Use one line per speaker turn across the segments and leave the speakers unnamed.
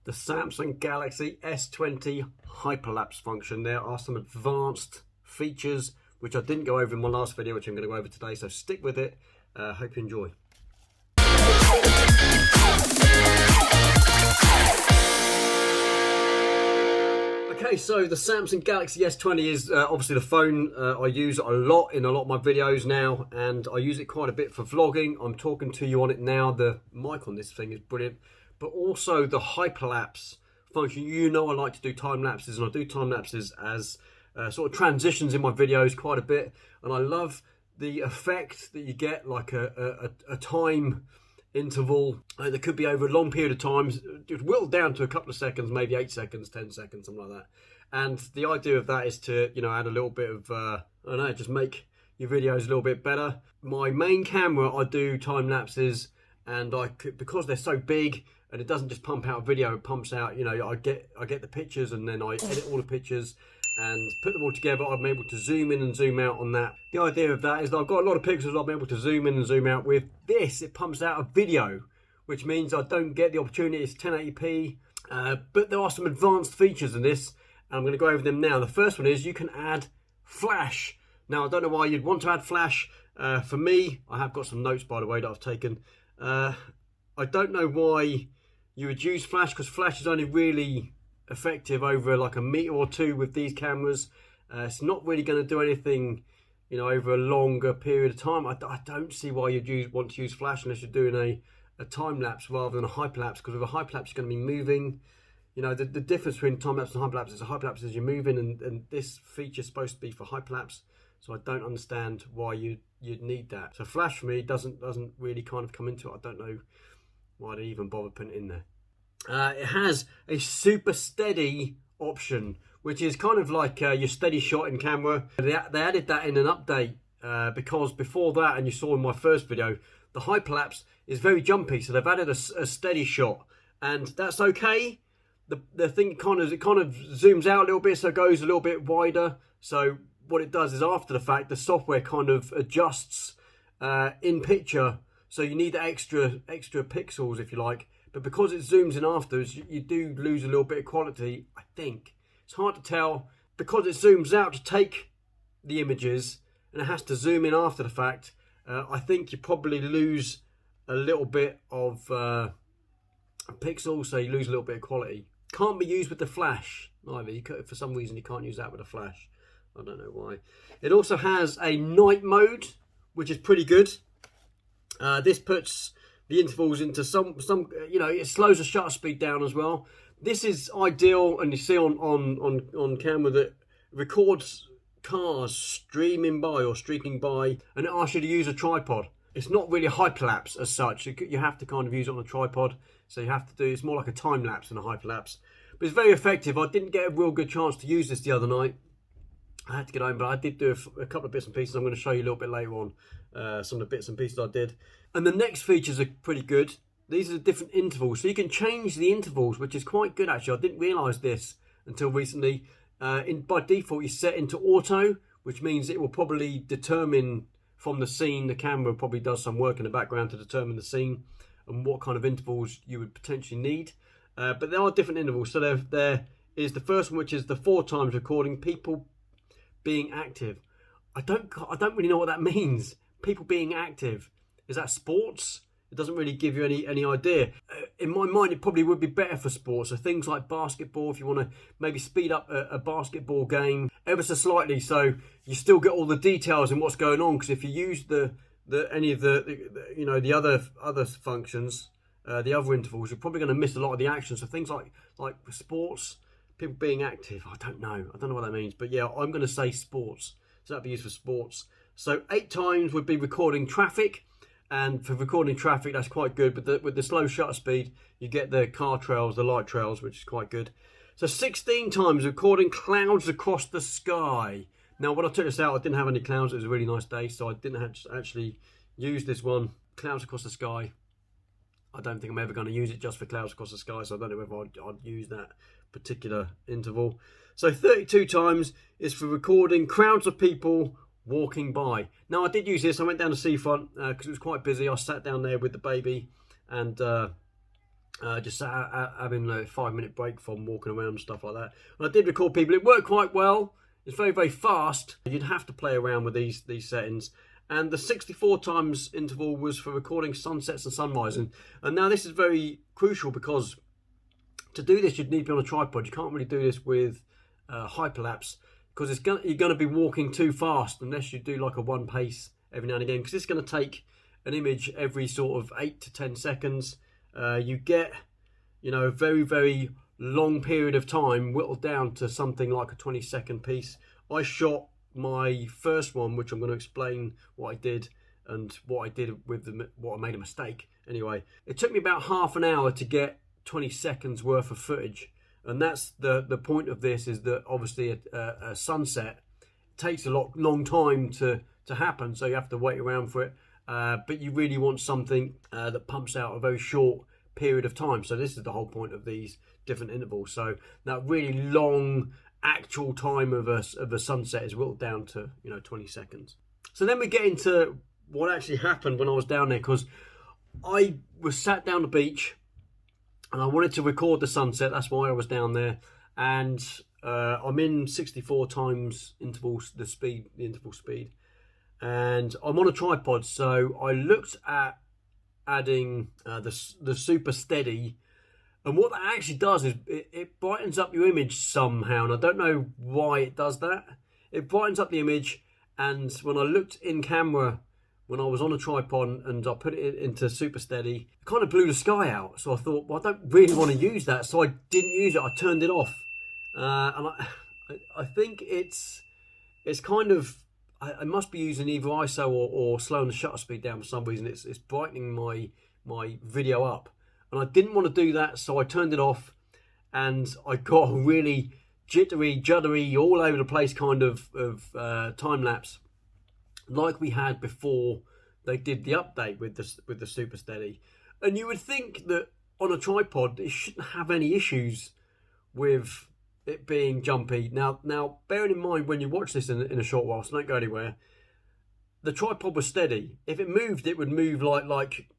the Samsung Galaxy S20 Hyperlapse function. There are some advanced features which I didn't go over in my last video, which I'm going to go over today, so stick with it. Hope you enjoy. Okay, so the Samsung Galaxy S20 is obviously the phone I use a lot in a lot of my videos now, and I use it quite a bit for vlogging. I'm talking to you on it now. The mic on this thing is brilliant, but also the hyperlapse function. You know I like to do time lapses, and I do time lapses as sort of transitions in my videos quite a bit, and I love the effect that you get, like a time interval that could be over a long period of time, whittled down to a couple of seconds, maybe 8 seconds, 10 seconds, something like that. And the idea of that is to, you know, add a little bit of I don't know, just make your videos a little bit better. My main camera, I do time lapses, and because they're so big and it doesn't just pump out video, it pumps out, you know, I get the pictures and then I edit all the pictures and put them all together. I'm able to zoom in and zoom out on that. The idea of that is that I've got a lot of pixels I'm able to zoom in and zoom out with. This, it pumps out a video, which means I don't get the opportunity. It's 1080p, but there are some advanced features in this, and I'm going to go over them now. The first one is you can add flash. Now, I don't know why you'd want to add flash. For me, I have got some notes, by the way, that I've taken. I don't know why you would use flash, because flash is only really effective over like a meter or two with these cameras. It's not really going to do anything, you know, over a longer period of time. I don't see why you'd want to use flash unless you're doing a time lapse rather than a hyperlapse, because with a hyperlapse you're going to be moving. You know, the difference between time lapse and hyperlapse is a hyperlapse is you're moving, and this feature is supposed to be for hyperlapse, so I don't understand why you'd need that. So flash for me doesn't really kind of come into it. I don't know why they even bother putting it in there. It has a super steady option, which is kind of like your steady shot in camera. They added that in an update because before that, and you saw in my first video, the hyperlapse is very jumpy, so they've added a steady shot, and that's okay. The thing kind of zooms out a little bit, so it goes a little bit wider. So what it does is, after the fact, the software kind of adjusts in picture, so you need extra pixels, if you like. But because it zooms in afterwards, you do lose a little bit of quality, I think. It's hard to tell. Because it zooms out to take the images, and it has to zoom in after the fact, I think you probably lose a little bit of pixels, so you lose a little bit of quality. Can't be used with the flash either. For some reason, you can't use that with a flash. I don't know why. It also has a night mode, which is pretty good. This puts the intervals into some, you know, it slows the shutter speed down as well. This is ideal, and you see on camera that records cars streaming by or streaking by, and it asks you to use a tripod. It's not really a hyperlapse as such. You have to kind of use it on a tripod, so you have to do, it's more like a time lapse than a hyperlapse. But it's very effective. I didn't get a real good chance to use this the other night. I had to get home, but I did do a couple of bits and pieces. I'm going to show you a little bit later on some of the bits and pieces I did. And the next features are pretty good. These are the different intervals, so you can change the intervals, which is quite good actually. I didn't realise this until recently. By default, you set into auto, which means it will probably determine from the scene. The camera probably does some work in the background to determine the scene and what kind of intervals you would potentially need. But there are different intervals. So there is the first one, which is the 4 times recording, people being active. I don't really know what that means. People being active. Is that sports? It doesn't really give you any idea. In my mind, it probably would be better for sports. So things like basketball, if you want to maybe speed up a basketball game ever so slightly, so you still get all the details in what's going on. Because if you use any of the other functions, the other intervals, you're probably going to miss a lot of the action. So things like sports, people being active, I don't know what that means, but yeah, I'm going to say sports. So that'd be used for sports. So 8 times would be recording traffic. And for recording traffic, that's quite good. But with the slow shutter speed, you get the car trails, the light trails, which is quite good. So 16 times recording clouds across the sky. Now, when I took this out, I didn't have any clouds. It was a really nice day, so I didn't actually use this one. Clouds across the sky. I don't think I'm ever going to use it just for clouds across the sky, so I don't know whether I'd use that particular interval. So 32 times is for recording crowds of people walking by. Now, I did use this. I went down the seafront because it was quite busy. I sat down there with the baby, and just having a 5-minute break from walking around and stuff like that. And I did record people. It worked quite well. It's very, very fast. You'd have to play around with these settings. And the 64 times interval was for recording sunsets and sunrising. And now this is very crucial, because to do this you'd need to be on a tripod. You can't really do this with hyperlapse, because you're going to be walking too fast unless you do like a one pace every now and again, because it's going to take an image every sort of 8 to 10 seconds. You get, you know, a very, very long period of time whittled down to something like a 20-second piece. I shot my first one, which I'm going to explain what I did and what I did with what I made a mistake. Anyway, it took me about half an hour to get 20 seconds worth of footage, and that's the point of this, is that obviously a sunset takes a long time to happen, so you have to wait around for it. But you really want something that pumps out a very short period of time. So this is the whole point of these different intervals. So that really long actual time of a sunset is whittled down to, you know, 20 seconds. So then we get into what actually happened when I was down there, because I was sat down the beach and I wanted to record the sunset. That's why I was down there. And I'm in 64 times intervals, the interval speed. And I'm on a tripod, so I looked at adding the super steady, and what that actually does is it brightens up your image somehow, and I don't know why it does that. It brightens up the image, and when I looked in camera, when I was on a tripod and I put it into super steady, it kind of blew the sky out. So I thought, well, I don't really want to use that, so I didn't use it. I turned it off, and I think it's kind of, I must be using either ISO or slowing the shutter speed down for some reason. It's brightening my video up, and I didn't want to do that, so I turned it off, and I got a really jittery, juddery, all over the place kind of time lapse, like we had before they did the update with the super steady. And you would think that on a tripod it shouldn't have any issues with it being jumpy. Now, bearing in mind, when you watch this in a short while, so don't go anywhere, the tripod was steady. If it moved, it would move like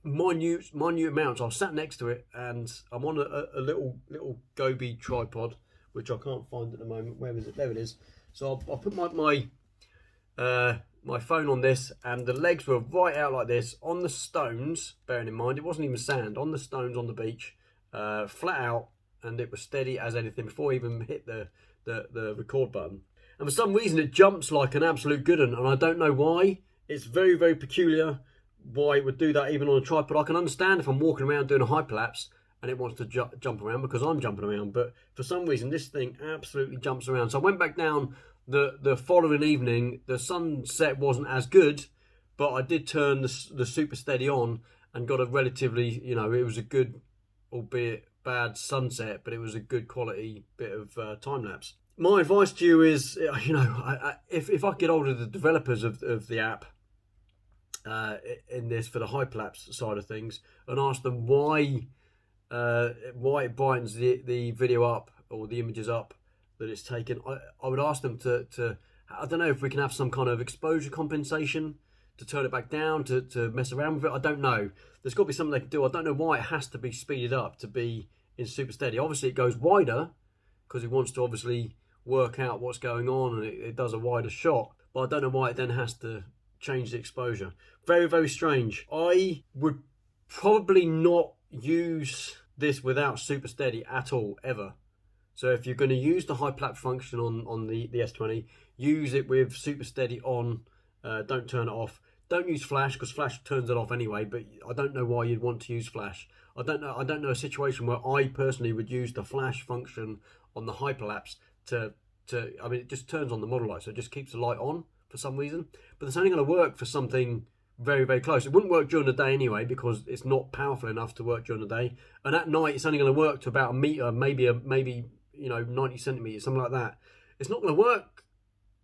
minute amounts. I was sat next to it, and I'm on a little Gobi tripod, which I can't find at the moment. Where is it? There it is. So I'll put my phone on this, and the legs were right out like this on the stones. Bearing in mind, it wasn't even sand, on the stones on the beach, flat out. And it was steady as anything before I even hit the record button. And for some reason it jumps like an absolute good one, and I don't know why. It's very, very peculiar why it would do that even on a tripod. I can understand if I'm walking around doing a hyperlapse and it wants to jump around, because I'm jumping around, but for some reason this thing absolutely jumps around. So I went back down the following evening. The sunset wasn't as good, but I did turn the super steady on and got a relatively, you know, it was a good, albeit bad sunset, but it was a good quality bit of time lapse. My advice to you is, you know, if I get hold of the developers of the app in this for the hyperlapse side of things, and ask them why it brightens the video up or the images up that it's taken, I would ask them to I don't know if we can have some kind of exposure compensation to turn it back down, to mess around with it. I don't know. There's got to be something they can do. I don't know why it has to be speeded up to be in super steady. Obviously it goes wider because it wants to obviously work out what's going on, and it does a wider shot, but I don't know why it then has to change the exposure. Very, very strange. I would probably not use this without super steady at all, ever. So if you're going to use the hyperlapse function on the S20, use it with super steady on. Don't turn it off. Don't use flash, because flash turns it off anyway, but I don't know why you'd want to use flash. I don't know a situation where I personally would use the flash function on the hyperlapse to I mean, it just turns on the model light, so it just keeps the light on for some reason. But it's only going to work for something very, very close. It wouldn't work during the day anyway, because it's not powerful enough to work during the day. And at night, it's only going to work to about a meter, maybe you know, 90 centimeters, something like that. It's not going to work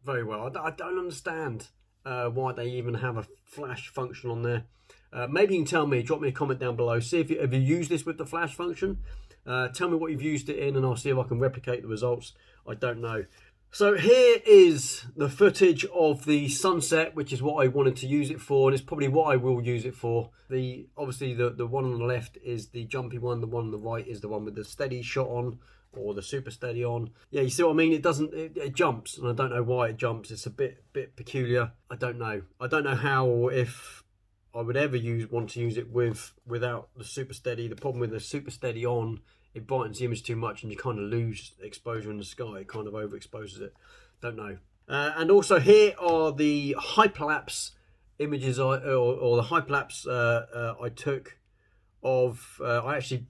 very well. I don't understand why they even have a flash function on there. Maybe you can tell me, drop me a comment down below. See if you used this with the flash function. Tell me what you've used it in, and I'll see if I can replicate the results. I don't know. So here is the footage of the sunset, which is what I wanted to use it for, and it's probably what I will use it for. Obviously the one on the left is the jumpy one, the one on the right is the one with the steady shot on, or the super steady on. Yeah, you see what I mean? It jumps, and I don't know why it jumps. It's a bit peculiar. I don't know how, or if I would ever want to use it without the super steady. The problem with the super steady on, it brightens the image too much and you kind of lose exposure in the sky. It kind of overexposes it. Don't know. And also here are the hyperlapse images or the hyperlapse I took of. I actually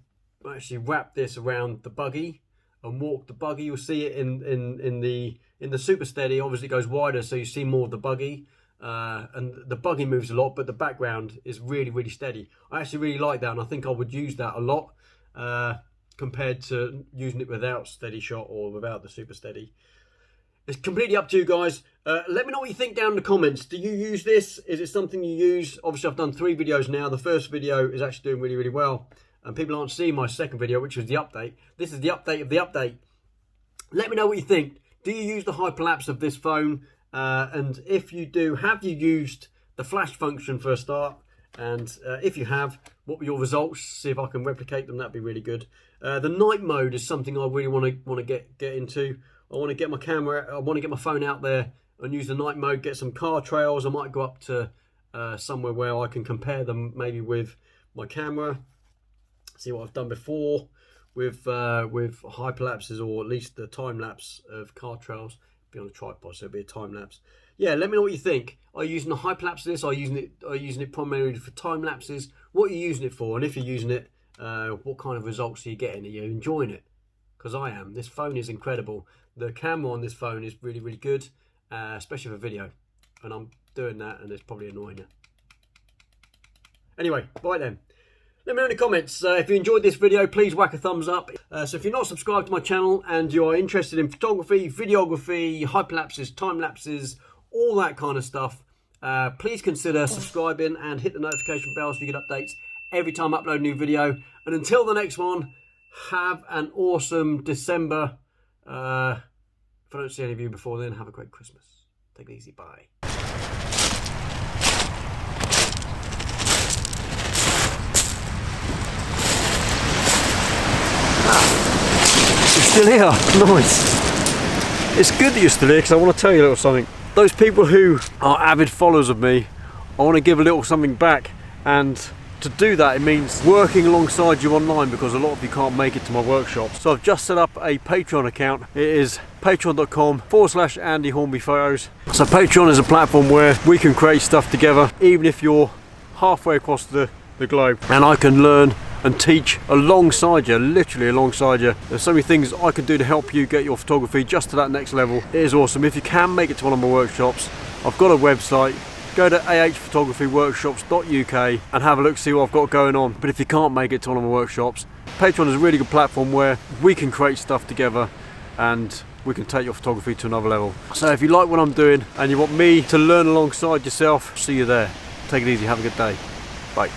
wrapped this around the buggy and walked the buggy. You'll see it in the super steady. Obviously it goes wider, so you see more of the buggy. And the buggy moves a lot, but the background is really steady. I actually really like that, and I think I would use that a lot. Compared to using it without steady shot or without the super steady. It's completely up to you guys. Let me know what you think down in the comments. Do you use this? Is it something you use? Obviously I've done 3 videos now. The first video is actually doing really well, and people aren't seeing my second video, which was the update. This is the update of the update. Let me know what you think. Do you use the hyperlapse of this phone? And if you do, have you used the flash function for a start? And if you have, what were your results? See if I can replicate them. That'd be really good. The night mode is something I really want to get into. I want to get my camera. I want to get my phone out there and use the night mode. Get some car trails. I might go up to somewhere where I can compare them, maybe with my camera. See what I've done before with hyperlapses, or at least the time lapse of car trails. Be on a tripod, so it'll be a time lapse. Yeah, let me know what you think. Are you using the hyperlapse of this? Are you using it primarily for time lapses? What are you using it for? And if you're using it, what kind of results are you getting? Are you enjoying it? Because I am. This phone is incredible. The camera on this phone is really good, especially for video. And I'm doing that, and it's probably annoying you. Anyway, right then. Let me know in the comments. If you enjoyed this video, please whack a thumbs up. So if you're not subscribed to my channel and you are interested in photography, videography, hyperlapses, time lapses, all that kind of stuff, please consider subscribing and hit the notification bell so you get updates every time I upload a new video. And until the next one, have an awesome December. If I don't see any of you before then, have a great Christmas. Take it easy. Bye. You're still here. Nice. It's good that you're still here, because I want to tell you a little something. Those people who are avid followers of me, I want to give a little something back, and to do that it means working alongside you online, because a lot of you can't make it to my workshop. So I've just set up a Patreon account. It is patreon.com/Andy Hornby Photos. So Patreon is a platform where we can create stuff together, even if you're halfway across the globe, and I can learn and teach alongside you, literally alongside you. There's so many things I can do to help you get your photography just to that next level. It is awesome. If you can make it to one of my workshops, I've got a website. Go to ahphotographyworkshops.uk and have a look, see what I've got going on. But if you can't make it to one of my workshops, Patreon is a really good platform where we can create stuff together and we can take your photography to another level. So if you like what I'm doing and you want me to learn alongside yourself, see you there. Take it easy, have a good day. Bye.